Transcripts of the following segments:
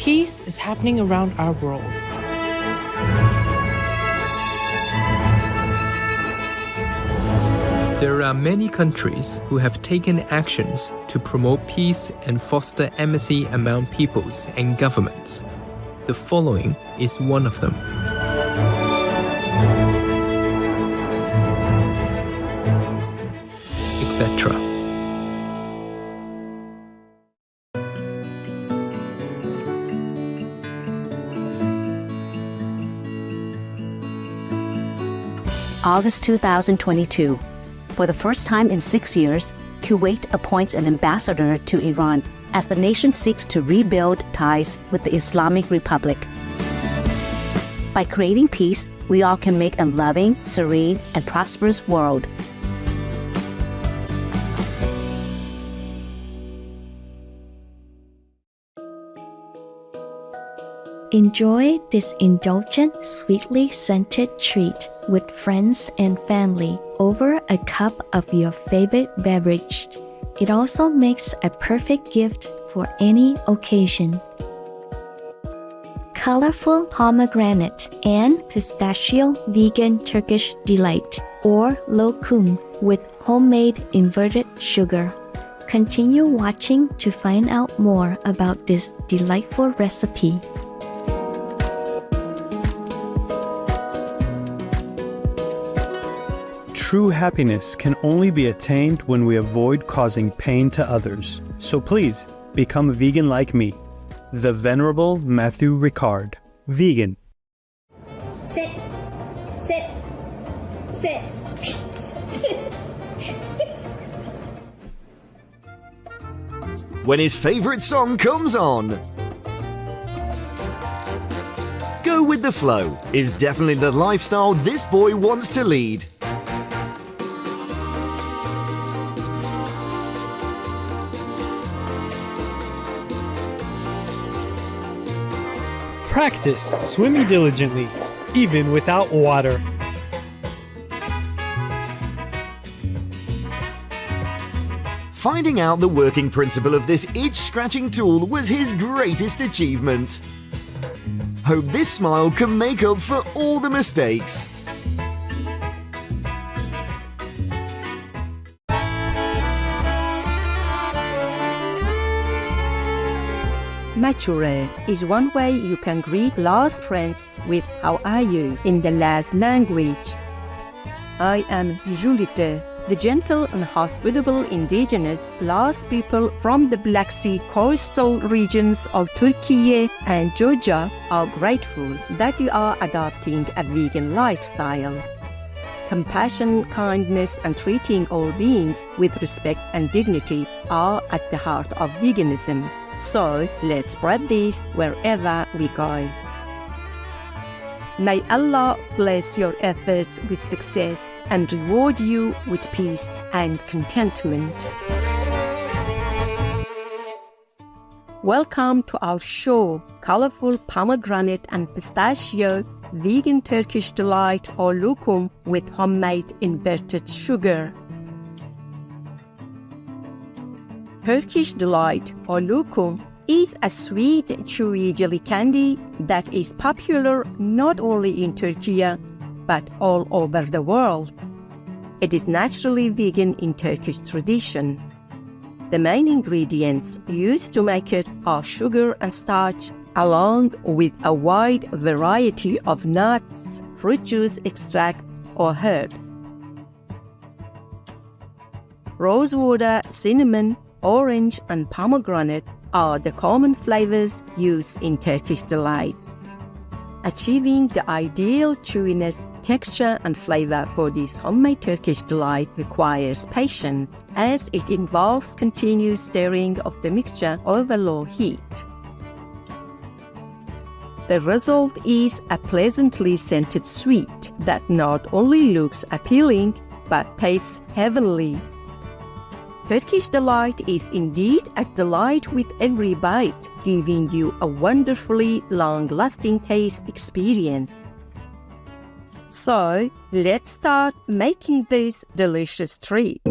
peace is happening around our world. There are many countries who have taken actions to promote peace and foster amity among peoples and governments. The following is one of them. Etc. August 2022. For the first time in 6 years, Kuwait appoints an ambassador to Iran as the nation seeks to rebuild ties with the Islamic Republic. By creating peace, we all can make a loving, serene, and prosperous world. Enjoy this indulgent, sweetly scented treat with friends and family over a cup of your favorite beverage. It also makes a perfect gift for any occasion. Colorful pomegranate and pistachio vegan Turkish Delight or lokum with homemade inverted sugar. Continue watching to find out more about this delightful recipe. True happiness can only be attained when we avoid causing pain to others. So please, become vegan like me. The Venerable Matthew Ricard, vegan. Sit. Sit. Sit. Sit. When his favorite song comes on, go with the flow is definitely the lifestyle this boy wants to lead. Practice swimming diligently, even without water. Finding out the working principle of this itch-scratching tool was his greatest achievement. Hope this smile can make up for all the mistakes. Mature is one way you can greet lost friends with "How are you?" in the last language. I am Julite, the gentle and hospitable indigenous lost people from the Black Sea coastal regions of Turkey and Georgia are grateful that you are adopting a vegan lifestyle. Compassion, kindness, and treating all beings with respect and dignity are at the heart of veganism. So, let's spread this wherever we go. May Allah bless your efforts with success and reward you with peace and contentment. Welcome to our show, Colorful Pomegranate and Pistachio Vegan Turkish Delight or lokum with homemade inverted sugar. Turkish Delight or lokum is a sweet, chewy jelly candy that is popular not only in Turkey but all over the world. It is naturally vegan in Turkish tradition. The main ingredients used to make it are sugar and starch, along with a wide variety of nuts, fruit juice extracts, or herbs. Rosewater, cinnamon, orange, and pomegranate are the common flavors used in Turkish Delights. Achieving the ideal chewiness, texture, and flavor for this homemade Turkish Delight requires patience, as it involves continuous stirring of the mixture over low heat. The result is a pleasantly scented sweet that not only looks appealing, but tastes heavenly. Turkish Delight is indeed a delight with every bite, giving you a wonderfully long-lasting taste experience. So, let's start making this delicious treat.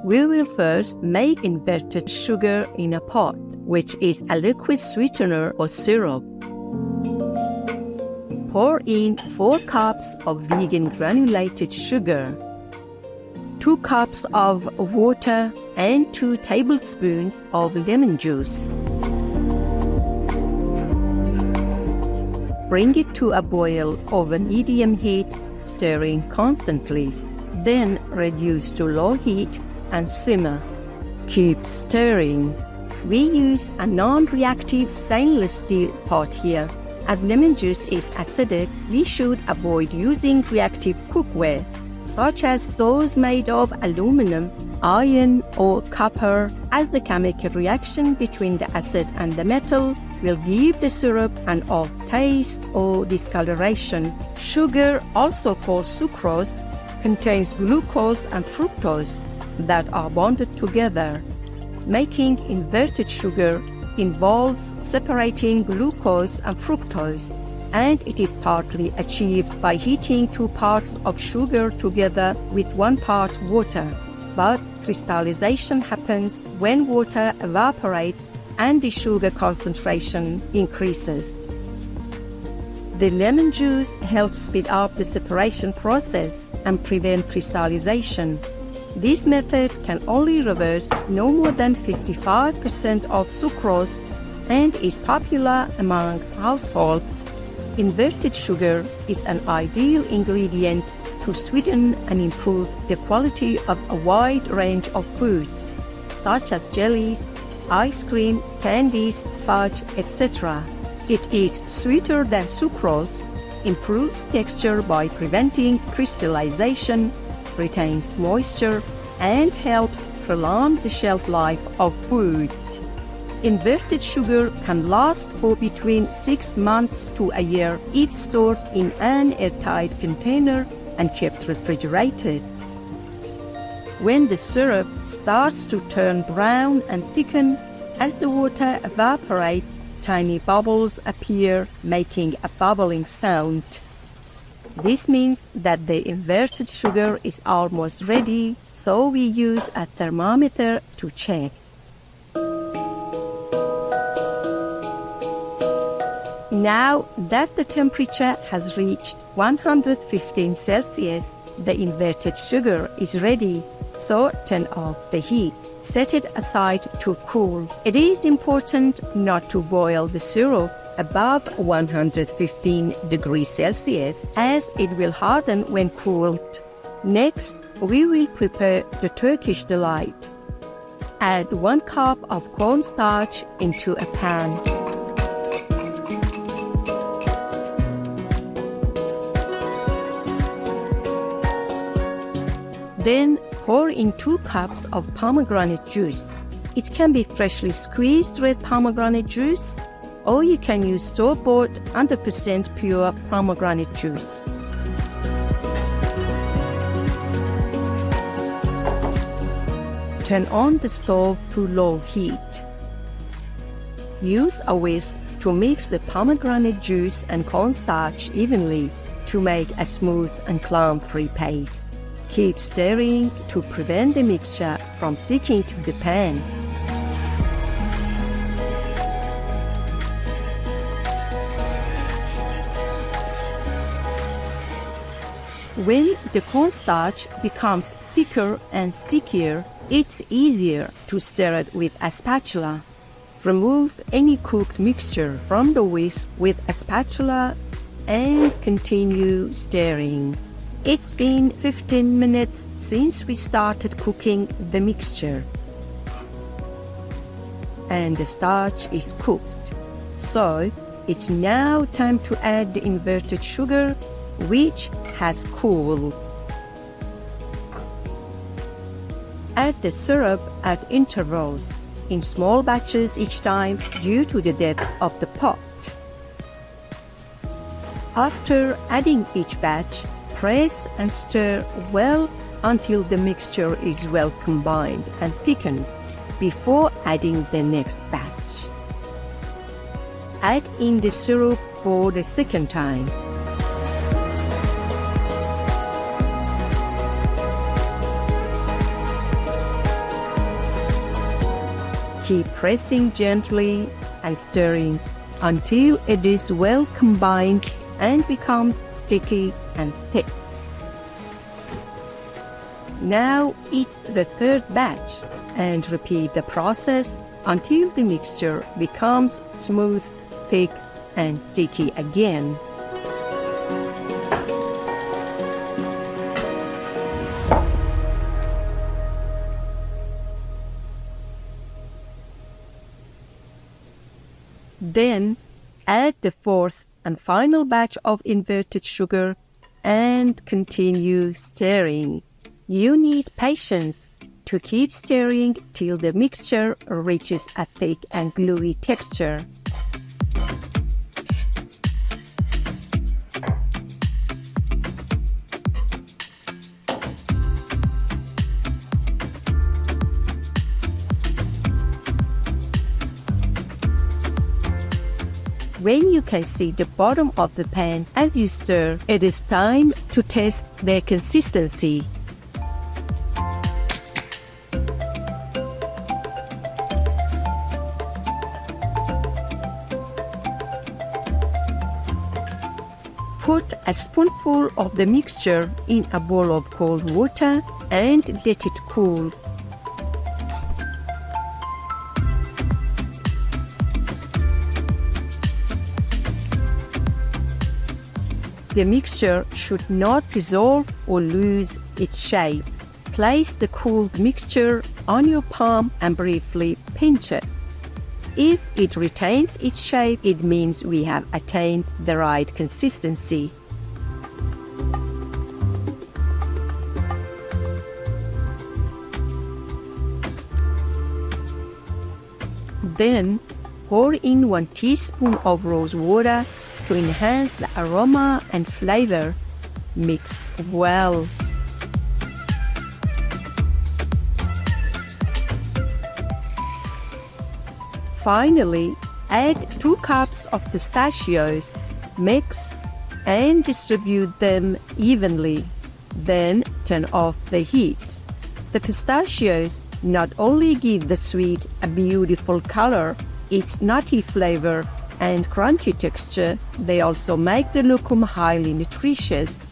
We will first make inverted sugar in a pot, which is a liquid sweetener or syrup. Pour in 4 cups of vegan granulated sugar, 2 cups of water, and 2 tablespoons of lemon juice. Bring it to a boil over medium heat, stirring constantly. Then reduce to low heat and simmer. Keep stirring. We use a non-reactive stainless steel pot here. As lemon juice is acidic, we should avoid using reactive cookware, such as those made of aluminum, iron, or copper, as the chemical reaction between the acid and the metal will give the syrup an off taste or discoloration. Sugar, also called sucrose, contains glucose and fructose that are bonded together. Making inverted sugar involves separating glucose and fructose, and it is partly achieved by heating 2 parts of sugar together with 1 part water. But crystallization happens when water evaporates and the sugar concentration increases. The lemon juice helps speed up the separation process and prevent crystallization. This method can only reverse no more than 55% of sucrose and is popular among households. Inverted sugar is an ideal ingredient to sweeten and improve the quality of a wide range of foods, such as jellies, ice cream, candies, fudge, etc. It is sweeter than sucrose, improves texture by preventing crystallization, retains moisture, and helps prolong the shelf life of foods. Inverted sugar can last for between 6 months to a year if stored in an airtight container and kept refrigerated. When the syrup starts to turn brown and thicken, as the water evaporates, tiny bubbles appear, making a bubbling sound. This means that the inverted sugar is almost ready, so we use a thermometer to check. Now that the temperature has reached 115 Celsius, the inverted sugar is ready, so turn off the heat. Set it aside to cool. It is important not to boil the syrup above 115 degrees Celsius, as it will harden when cooled. Next, we will prepare the Turkish Delight. Add 1 cup of cornstarch into a pan. Then pour in 2 cups of pomegranate juice. It can be freshly squeezed red pomegranate juice, or you can use store-bought 100% pure pomegranate juice. Turn on the stove to low heat. Use a whisk to mix the pomegranate juice and cornstarch evenly to make a smooth and clump-free paste. Keep stirring to prevent the mixture from sticking to the pan. When the cornstarch becomes thicker and stickier, it's easier to stir it with a spatula. Remove any cooked mixture from the whisk with a spatula and continue stirring. It's been 15 minutes since we started cooking the mixture, and the starch is cooked. So it's now time to add the inverted sugar, which has cooled. Add the syrup at intervals, in small batches each time due to the depth of the pot. After adding each batch, press and stir well until the mixture is well combined and thickens before adding the next batch. Add in the syrup for the second time. Keep pressing gently and stirring until it is well combined and becomes sticky and thick. Now it's the third batch and repeat the process until the mixture becomes smooth, thick, and sticky again. Then add the fourth and final batch of inverted sugar and continue stirring. You need patience to keep stirring till the mixture reaches a thick and gluey texture. When you can see the bottom of the pan as you stir, it is time to test their consistency. Put a spoonful of the mixture in a bowl of cold water and let it cool. The mixture should not dissolve or lose its shape. Place the cooled mixture on your palm and briefly pinch it. If it retains its shape, it means we have attained the right consistency. Then pour in 1 teaspoon of rose water to enhance the aroma and flavor. Mix well. Finally, add 2 cups of pistachios. Mix and distribute them evenly. Then turn off the heat. The pistachios not only give the sweet a beautiful color, its nutty flavor and crunchy texture, they also make the lokum highly nutritious.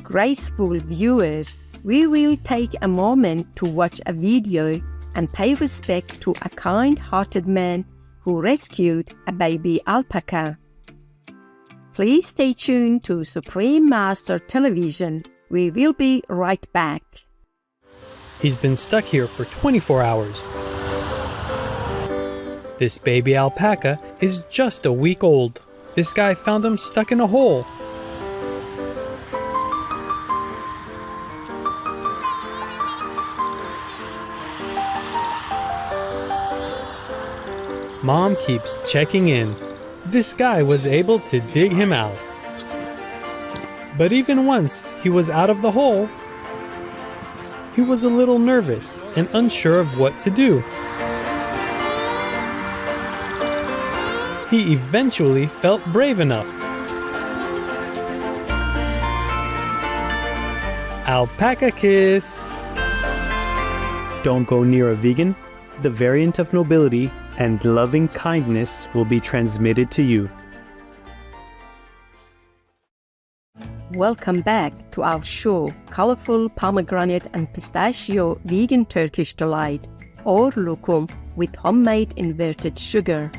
Graceful viewers, we will take a moment to watch a video and pay respect to a kind-hearted man who rescued a baby alpaca. Please stay tuned to Supreme Master Television. We will be right back. He's been stuck here for 24 hours. This baby alpaca is just a week old. This guy found him stuck in a hole. Mom keeps checking in. This guy was able to dig him out. But even once he was out of the hole, he was a little nervous and unsure of what to do. He eventually felt brave enough. Alpaca kiss! Don't go near a vegan. The variant of nobility and loving kindness will be transmitted to you. Welcome back to our show, Colorful Pomegranate and Pistachio Vegan Turkish Delight, or lokum with homemade inverted sugar.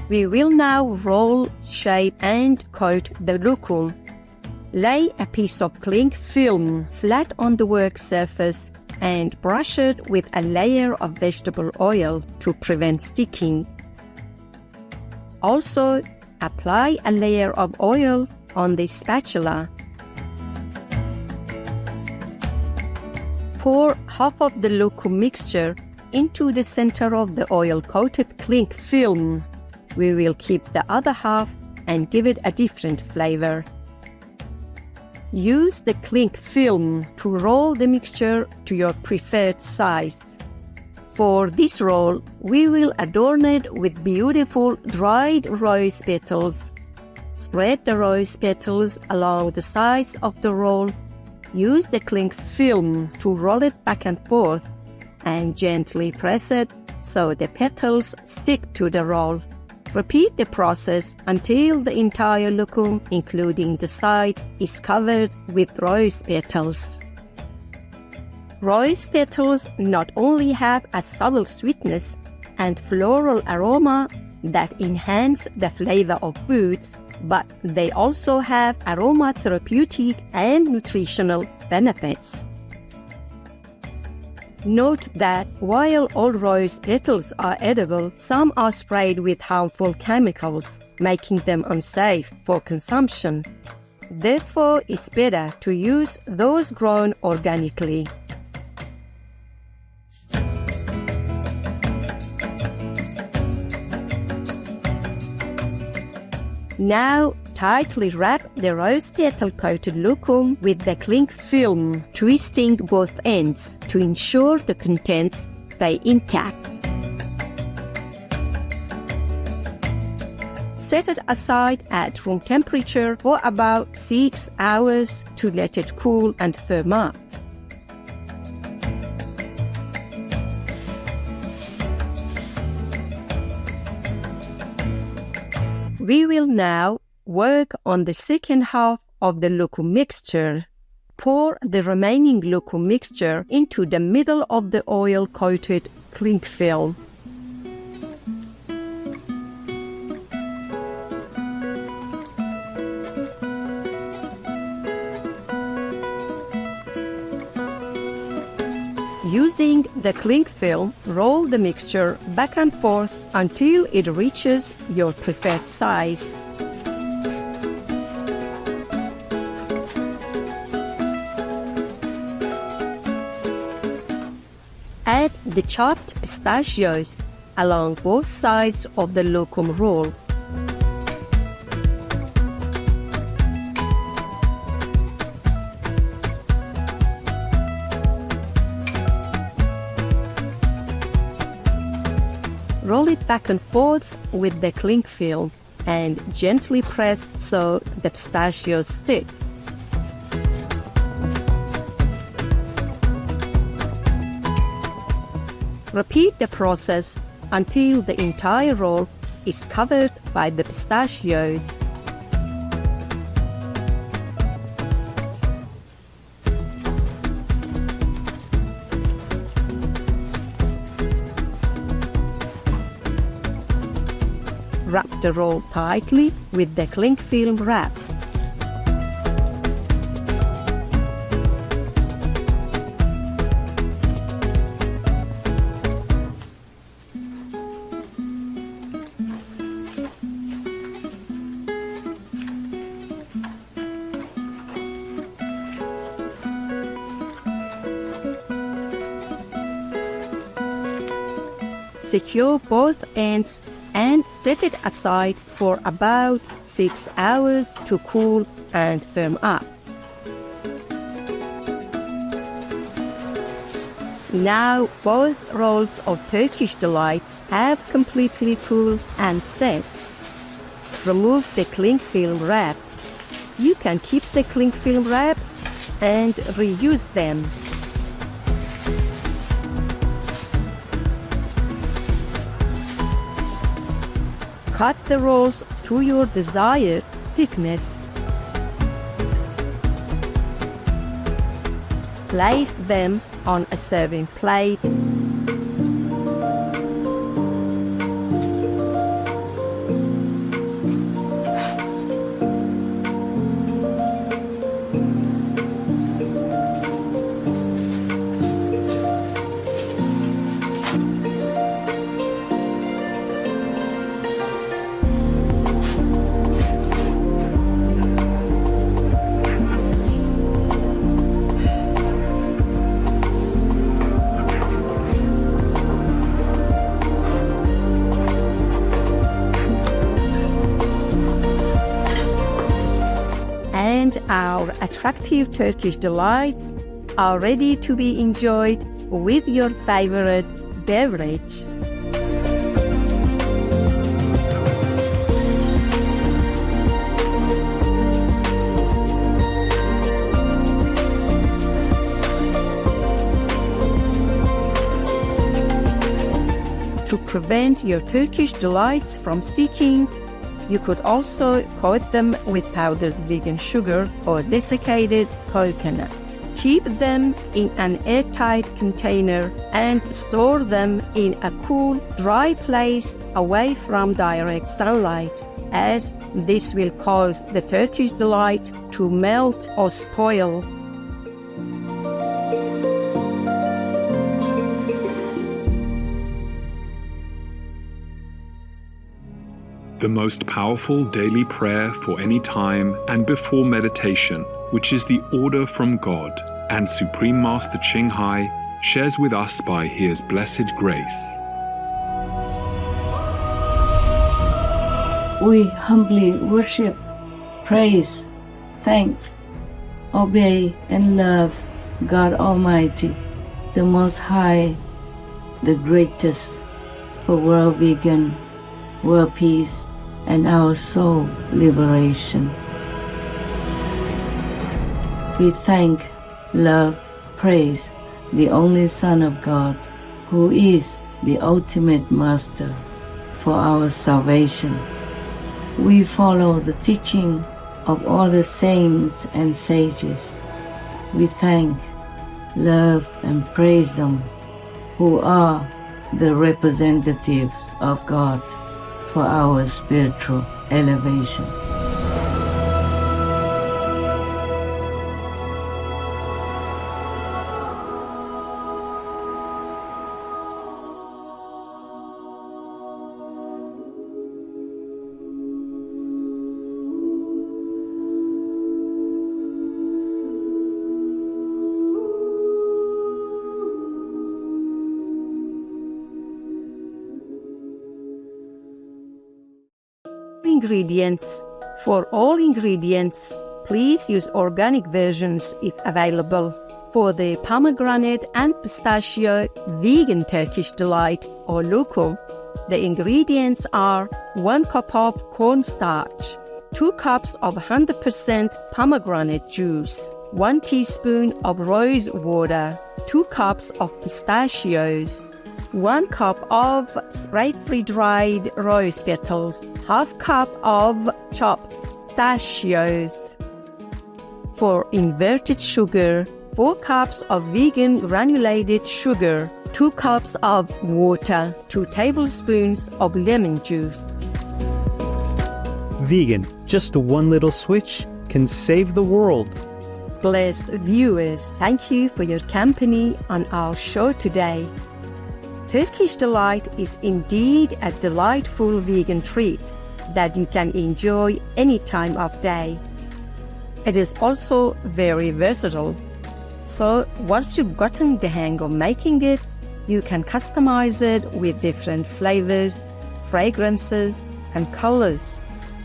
We will now roll, shape and coat the lokum. Lay a piece of cling film flat on the work surface and brush it with a layer of vegetable oil to prevent sticking. Also, apply a layer of oil on the spatula. Pour half of the lokum mixture into the center of the oil-coated cling film. We will keep the other half and give it a different flavor. Use the cling film to roll the mixture to your preferred size. For this roll, we will adorn it with beautiful dried rose petals. Spread the rose petals along the sides of the roll. Use the cling film to roll it back and forth and gently press it so the petals stick to the roll. Repeat the process until the entire lokum, including the sides, is covered with rose petals. Rose petals not only have a subtle sweetness and floral aroma that enhance the flavor of foods, but they also have aromatherapeutic and nutritional benefits. Note that while all rose petals are edible, some are sprayed with harmful chemicals, making them unsafe for consumption. Therefore, it's better to use those grown organically. Now, tightly wrap the rose petal-coated lokum with the cling film, twisting both ends to ensure the contents stay intact. Set it aside at room temperature for about 6 hours to let it cool and firm up. We will now work on the second half of the lokum mixture. Pour the remaining lokum mixture into the middle of the oil-coated cling film. Using the cling film, roll the mixture back and forth until it reaches your preferred size. Add the chopped pistachios along both sides of the lokum roll. Roll it back and forth with the cling film and gently press so the pistachios stick. Repeat the process until the entire roll is covered by the pistachios. Wrap the roll tightly with the cling film wrap. Secure both ends and set it aside for about 6 hours to cool and firm up. Now both rolls of Turkish Delights have completely cooled and set. Remove the cling film wraps. You can keep the cling film wraps and reuse them. Cut the rolls to your desired thickness. Place them on a serving plate. And our attractive Turkish delights are ready to be enjoyed with your favorite beverage. To prevent your Turkish delights from sticking, you could also coat them with powdered vegan sugar or desiccated coconut. Keep them in an airtight container and store them in a cool, dry place away from direct sunlight, as this will cause the Turkish delight to melt or spoil. The most powerful daily prayer for any time and before meditation, which is the order from God, and Supreme Master Ching Hai shares with us by His blessed grace. We humbly worship, praise, thank, obey, and love God Almighty, the Most High, the greatest, for world vegan, world peace, and our soul liberation. We thank, love, praise the only Son of God, who is the ultimate Master for our salvation. We follow the teaching of all the saints and sages. We thank, love, and praise them, who are the representatives of God for our spiritual elevation. Ingredients. For all ingredients, please use organic versions if available. For the pomegranate and pistachio vegan Turkish delight or lokum, the ingredients are 1 cup of cornstarch, 2 cups of 100% pomegranate juice, 1 teaspoon of rose water, 2 cups of pistachios, 1 cup of spray-free dried rose petals, half cup of chopped pistachios. For inverted sugar, 4 cups of vegan granulated sugar, 2 cups of water, 2 tablespoons of lemon juice. Vegan, just one little switch can save the world. Blessed viewers, thank you for your company on our show today. Turkish Delight is indeed a delightful vegan treat that you can enjoy any time of day. It is also very versatile. So once you've gotten the hang of making it, you can customize it with different flavors, fragrances, and colors,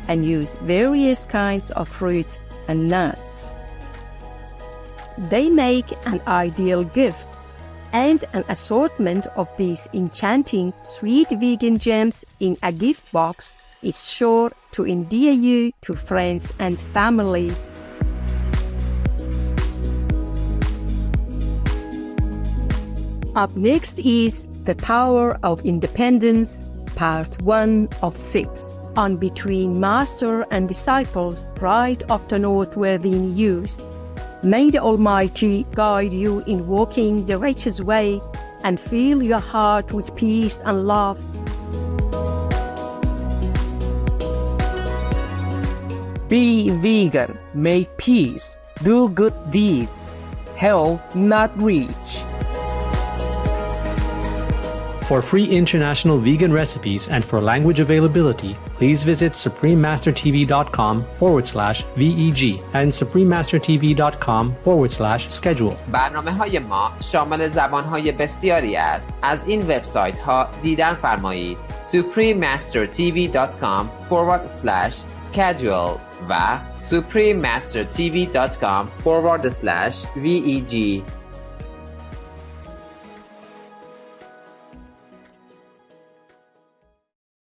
and use various kinds of fruits and nuts. They make an ideal gift, and an assortment of these enchanting sweet vegan gems in a gift box is sure to endear you to friends and family. Up next is The Power of Independence, Part 1 of 6, on Between Master and Disciples, Pride of the Noteworthy News. May the Almighty guide you in walking the righteous way and fill your heart with peace and love. Be vegan, make peace, do good deeds, help not reach. For free international vegan recipes and for language availability, please visit suprememastertv.com/VEG and suprememastertv.com/schedule. برنامه‌های ما شامل زبان‌های بسیاری است. از این وبسایت‌ها دیدن فرمایید: suprememastertv.com/schedule و suprememastertv.com/VEG.